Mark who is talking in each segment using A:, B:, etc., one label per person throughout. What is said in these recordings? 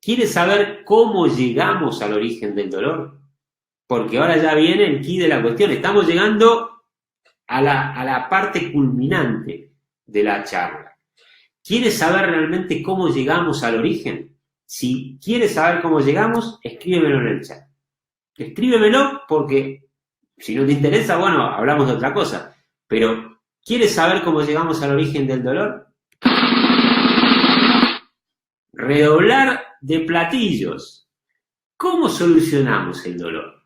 A: ¿Quieres saber cómo llegamos al origen del dolor? Porque ahora ya viene el quid de la cuestión. Estamos llegando a la parte culminante de la charla. ¿Quieres saber realmente cómo llegamos al origen? Si quieres saber cómo llegamos, escríbemelo en el chat. Escríbemelo porque si no te interesa, bueno, hablamos de otra cosa. Pero, ¿quieres saber cómo llegamos al origen del dolor? Redoblar de platillos. ¿Cómo solucionamos el dolor?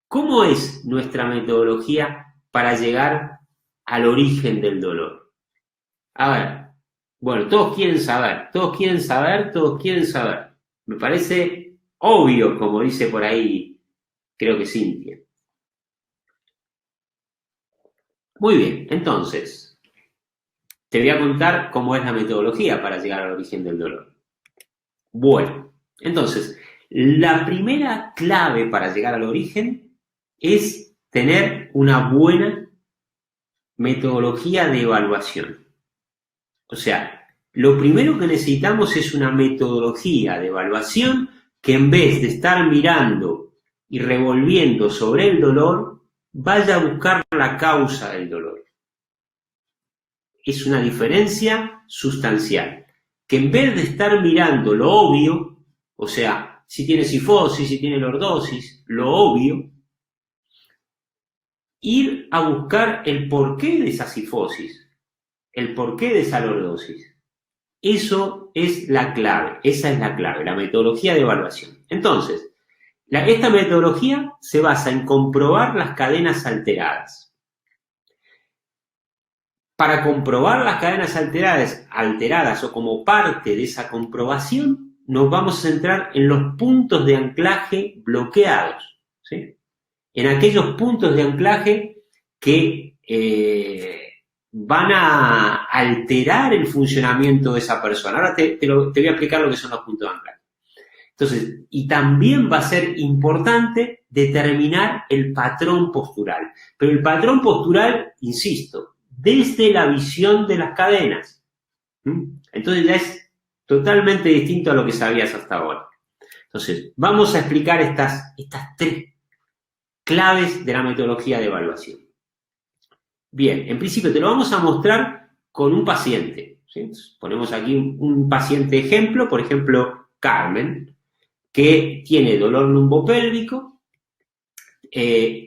A: ¿Cómo es nuestra metodología para llegar al origen del dolor? A ver, bueno, todos quieren saber, todos quieren saber, todos quieren saber. Me parece obvio, como dice por ahí, creo que Cintia. Muy bien, entonces, te voy a contar cómo es la metodología para llegar al origen del dolor. Bueno, entonces, la primera clave para llegar al origen es tener una buena metodología de evaluación. O sea, lo primero que necesitamos es una metodología de evaluación que en vez de estar mirando y revolviendo sobre el dolor, vaya a buscar la causa del dolor. Es una diferencia sustancial. Que en vez de estar mirando lo obvio, o sea, si tiene cifosis, si tiene lordosis, lo obvio, ir a buscar el porqué de esa cifosis, el porqué de esa lordosis. Eso es la clave, esa es la clave, la metodología de evaluación. Entonces, esta metodología se basa en comprobar las cadenas alteradas. Para comprobar las cadenas alteradas o como parte de esa comprobación, nos vamos a centrar en los puntos de anclaje bloqueados, ¿sí? En aquellos puntos de anclaje que van a alterar el funcionamiento de esa persona. Ahora te voy a explicar lo que son los puntos de anclaje. Entonces, y también va a ser importante determinar el patrón postural. Pero el patrón postural, insisto, desde la visión de las cadenas. Entonces ya es totalmente distinto a lo que sabías hasta ahora. Entonces, vamos a explicar estas tres claves de la metodología de evaluación. Bien, en principio te lo vamos a mostrar con un paciente, ¿sí? Ponemos aquí un paciente ejemplo, por ejemplo, Carmen, que tiene dolor lumbopélvico,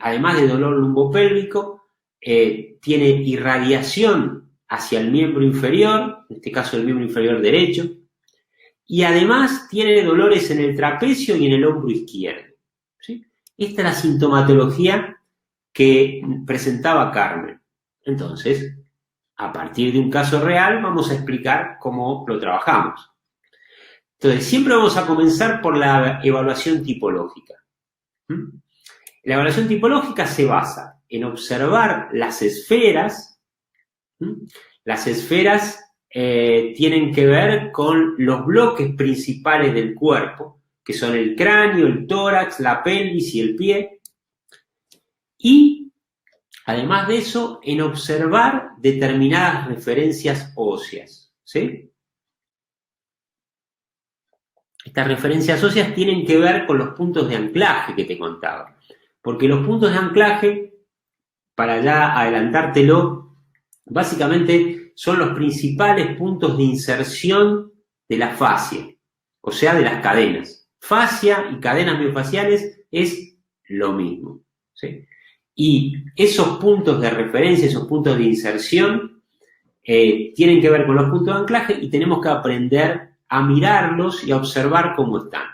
A: además de dolor lumbopélvico, tiene irradiación hacia el miembro inferior, en este caso el miembro inferior derecho, y además tiene dolores en el trapecio y en el hombro izquierdo, ¿sí? Esta es la sintomatología que presentaba Carmen. Entonces, a partir de un caso real, vamos a explicar cómo lo trabajamos. Entonces, siempre vamos a comenzar por la evaluación tipológica. La evaluación tipológica se basa en observar las esferas. Las esferas tienen que ver con los bloques principales del cuerpo, que son el cráneo, el tórax, la pelvis y el pie. Y, además de eso, en observar determinadas referencias óseas, ¿sí? Estas referencias óseas tienen que ver con los puntos de anclaje que te contaba. Porque los puntos de anclaje, para ya adelantártelo, básicamente son los principales puntos de inserción de la fascia, o sea, de las cadenas. Fascia y cadenas miofaciales es lo mismo, ¿sí? Y esos puntos de referencia, esos puntos de inserción, tienen que ver con los puntos de anclaje y tenemos que aprender a mirarlos y a observar cómo están.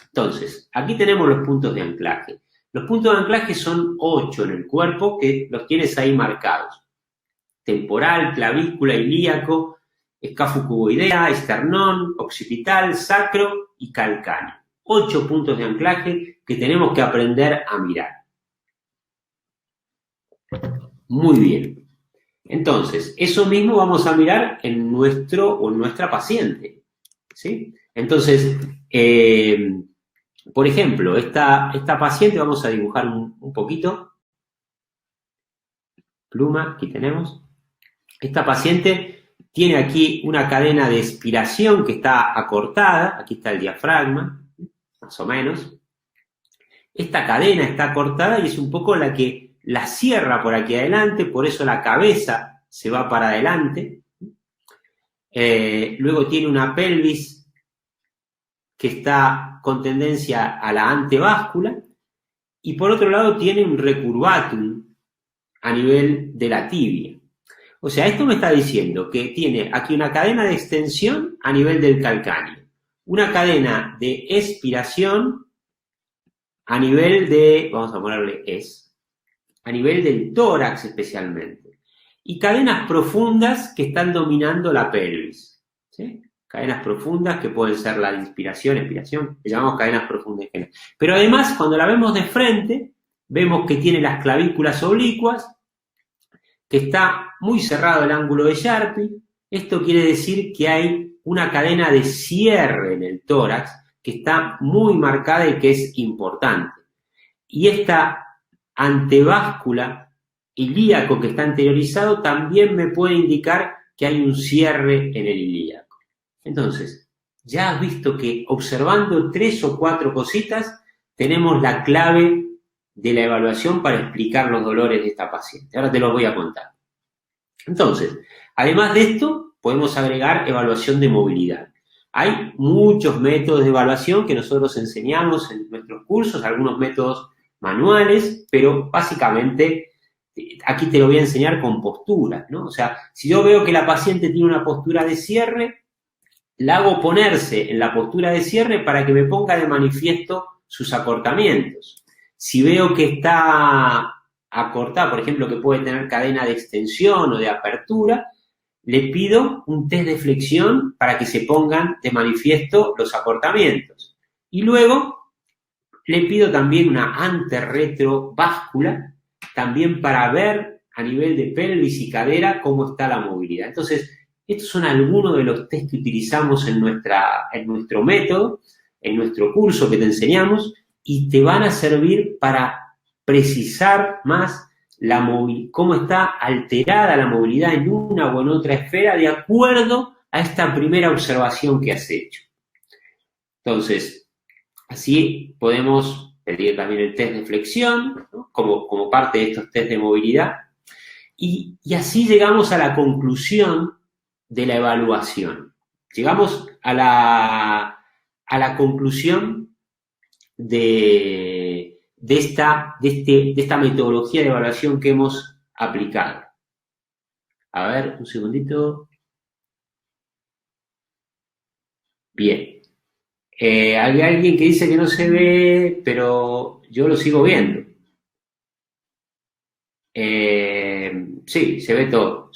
A: Entonces, aquí tenemos los puntos de anclaje. Los puntos de anclaje son 8 en el cuerpo, que los tienes ahí marcados. Temporal, clavícula, ilíaco, escafocuboidea, esternón, occipital, sacro y calcáneo. 8 puntos de anclaje que tenemos que aprender a mirar. Muy bien. Entonces, eso mismo vamos a mirar en nuestro o en nuestra paciente, ¿sí? Entonces, por ejemplo, esta paciente, vamos a dibujar un poquito. Pluma, aquí tenemos. Esta paciente tiene aquí una cadena de expiración que está acortada, aquí está el diafragma, más o menos. Esta cadena está acortada y es un poco la que la cierra por aquí adelante, por eso la cabeza se va para adelante. Luego tiene una pelvis que está con tendencia a la antebáscula, y por otro lado tiene un recurvatum a nivel de la tibia. O sea, esto me está diciendo que tiene aquí una cadena de extensión a nivel del calcáneo, una cadena de expiración a nivel de, vamos a ponerle a nivel del tórax especialmente, y cadenas profundas que están dominando la pelvis, ¿sí? Cadenas profundas que pueden ser la de inspiración, expiración, le llamamos cadenas profundas. Pero además, cuando la vemos de frente, vemos que tiene las clavículas oblicuas, que está muy cerrado el ángulo de Sharpe. Esto quiere decir que hay una cadena de cierre en el tórax que está muy marcada y que es importante. Y esta antebáscula ilíaco que está anteriorizado también me puede indicar que hay un cierre en el ilíaco. Entonces, ya has visto que observando 3 o 4 cositas, tenemos la clave de la evaluación para explicar los dolores de esta paciente. Ahora te los voy a contar. Entonces, además de esto, podemos agregar evaluación de movilidad. Hay muchos métodos de evaluación que nosotros enseñamos en nuestros cursos, algunos métodos manuales, pero básicamente aquí te lo voy a enseñar con posturas, ¿no? O sea, si yo veo que la paciente tiene una postura de cierre, la hago ponerse en la postura de cierre para que me ponga de manifiesto sus acortamientos. Si veo que está acortada, por ejemplo, que puede tener cadena de extensión o de apertura, le pido un test de flexión para que se pongan de manifiesto los acortamientos. Y luego le pido también una anterretrováscula, también para ver a nivel de pelvis y cadera cómo está la movilidad. Entonces, estos son algunos de los test que utilizamos en nuestro método, en nuestro curso que te enseñamos, y te van a servir para precisar más cómo está alterada la movilidad en una o en otra esfera de acuerdo a esta primera observación que has hecho. Entonces, así podemos pedir también el test de flexión, ¿no? como parte de estos test de movilidad, y así llegamos a la conclusión de la evaluación. Llegamos a la conclusión de esta metodología de evaluación que hemos aplicado. A ver, un segundito. Bien. Hay alguien que dice que no se ve, pero yo lo sigo viendo. Sí, se ve todo.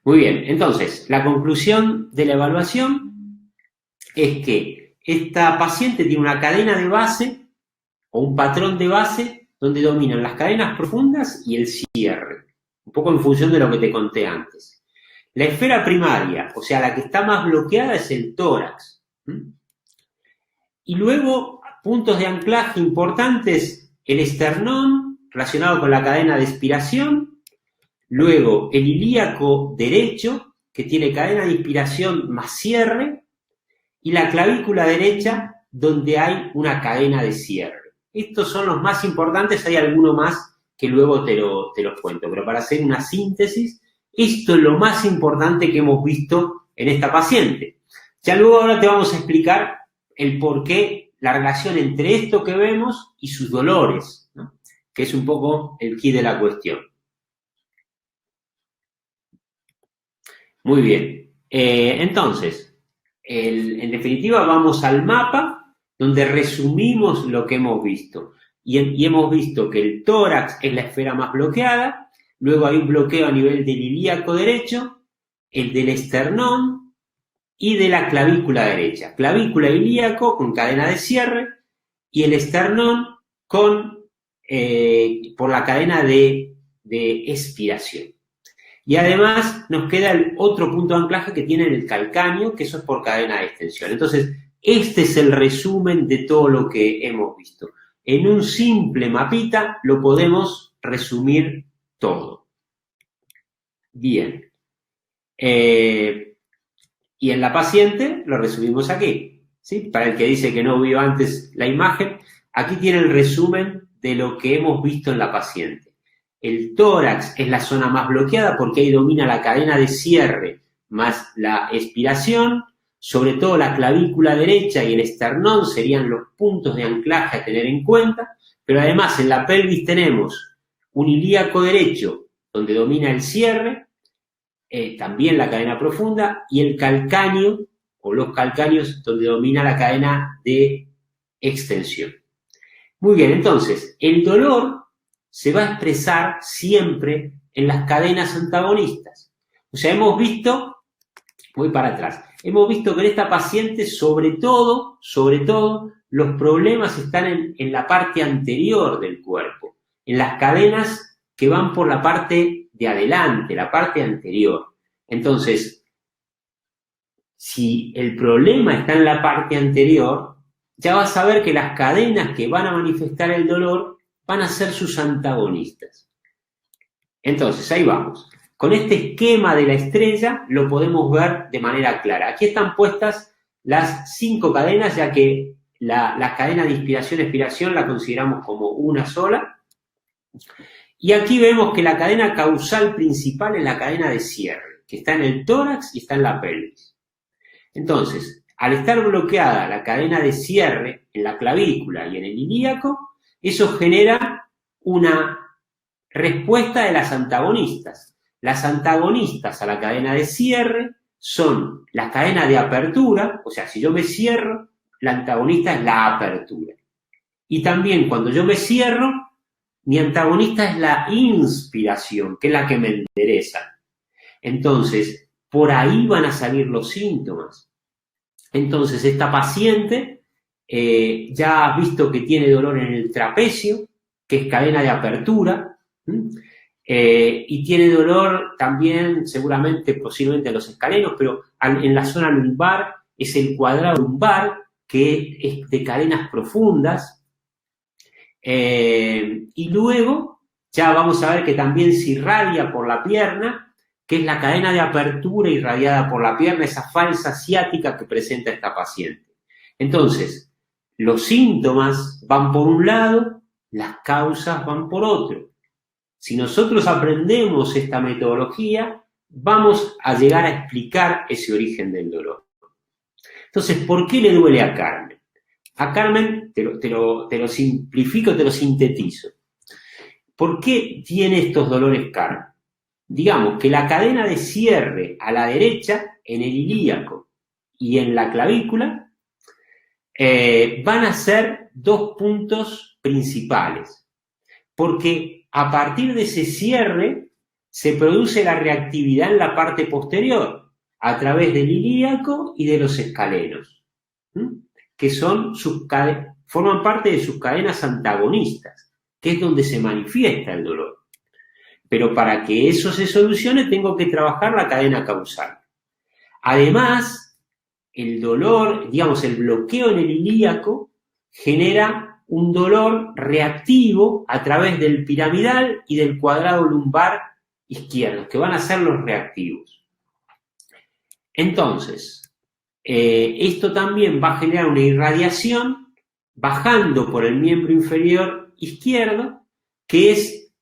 A: Muy bien, entonces, la conclusión de la evaluación es que esta paciente tiene una cadena de base o un patrón de base donde dominan las cadenas profundas y el cierre, un poco en función de lo que te conté antes. La esfera primaria, o sea, la que está más bloqueada es el tórax. Y luego, puntos de anclaje importantes, el esternón relacionado con la cadena de expiración, luego el ilíaco derecho, que tiene cadena de inspiración más cierre, y la clavícula derecha, donde hay una cadena de cierre. Estos son los más importantes, hay alguno más que luego te los cuento, pero para hacer una síntesis, esto es lo más importante que hemos visto en esta paciente. Ya luego ahora te vamos a explicar el por qué, la relación entre esto que vemos y sus dolores, ¿no? Que es un poco el quid de la cuestión. Muy bien. Entonces, en definitiva, vamos al mapa donde resumimos lo que hemos visto. Y hemos visto que el tórax es la esfera más bloqueada, luego hay un bloqueo a nivel del ilíaco derecho, el del esternón y de la clavícula derecha. Clavícula ilíaco con cadena de cierre y el esternón por la cadena de expiración. Y además nos queda el otro punto de anclaje que tiene el calcáneo, que eso es por cadena de extensión. Entonces, este es el resumen de todo lo que hemos visto. En un simple mapita lo podemos resumir todo. Bien. Y en la paciente lo resumimos aquí, ¿sí? Para el que dice que no vio antes la imagen, aquí tiene el resumen de lo que hemos visto en la paciente. El tórax es la zona más bloqueada porque ahí domina la cadena de cierre más la expiración, sobre todo la clavícula derecha y el esternón serían los puntos de anclaje a tener en cuenta, pero además en la pelvis tenemos un ilíaco derecho donde domina el cierre, también la cadena profunda, y el calcáneo o los calcáneos donde domina la cadena de extensión. Muy bien, entonces, el dolor se va a expresar siempre en las cadenas antagonistas. O sea, hemos visto, voy para atrás, hemos visto que en esta paciente, sobre todo, los problemas están en la parte anterior del cuerpo, en las cadenas que van por la parte de adelante, la parte anterior. Entonces, si el problema está en la parte anterior, ya vas a ver que las cadenas que van a manifestar el dolor van a ser sus antagonistas. Entonces, ahí vamos. Con este esquema de la estrella lo podemos ver de manera clara. Aquí están puestas las 5 cadenas, ya que la cadena de inspiración-expiración la consideramos como una sola. Y aquí vemos que la cadena causal principal es la cadena de cierre, que está en el tórax y está en la pelvis. Entonces, al estar bloqueada la cadena de cierre en la clavícula y en el ilíaco, eso genera una respuesta de las antagonistas. Las antagonistas a la cadena de cierre son la cadena de apertura, o sea, si yo me cierro, la antagonista es la apertura. Y también cuando yo me cierro, mi antagonista es la inspiración, que es la que me endereza. Entonces, por ahí van a salir los síntomas. Entonces, esta paciente ya has visto que tiene dolor en el trapecio, que es cadena de apertura, y tiene dolor también, seguramente, posiblemente en los escalenos, pero en la zona lumbar es el cuadrado lumbar, que es de cadenas profundas. Y luego ya vamos a ver que también se irradia por la pierna, que es la cadena de apertura irradiada por la pierna, esa falsa ciática que presenta esta paciente. Entonces, los síntomas van por un lado, las causas van por otro. Si nosotros aprendemos esta metodología, vamos a llegar a explicar ese origen del dolor. Entonces, ¿por qué le duele a Carmen? A Carmen, te lo simplifico, te lo sintetizo. ¿Por qué tiene estos dolores Carmen? Digamos que la cadena de cierre a la derecha, en el ilíaco y en la clavícula, van a ser 2 puntos principales. Porque a partir de ese cierre se produce la reactividad en la parte posterior, a través del ilíaco y de los escalenos, que forman parte de sus cadenas antagonistas, que es donde se manifiesta el dolor. Pero para que eso se solucione tengo que trabajar la cadena causal. Además, el dolor, digamos, el bloqueo en el ilíaco genera un dolor reactivo a través del piramidal y del cuadrado lumbar izquierdo, que van a ser los reactivos. Entonces, esto también va a generar una irradiación bajando por el miembro inferior izquierdo, que es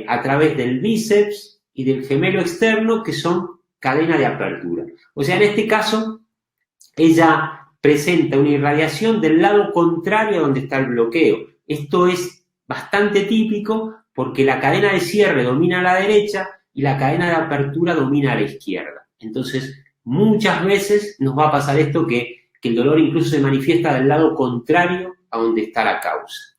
A: a través del bíceps y del gemelo externo, que son cadena de apertura. O sea, en este caso, ella presenta una irradiación del lado contrario a donde está el bloqueo. Esto es bastante típico porque la cadena de cierre domina a la derecha y la cadena de apertura domina a la izquierda. Entonces, muchas veces nos va a pasar esto, que el dolor incluso se manifiesta del lado contrario a donde está la causa.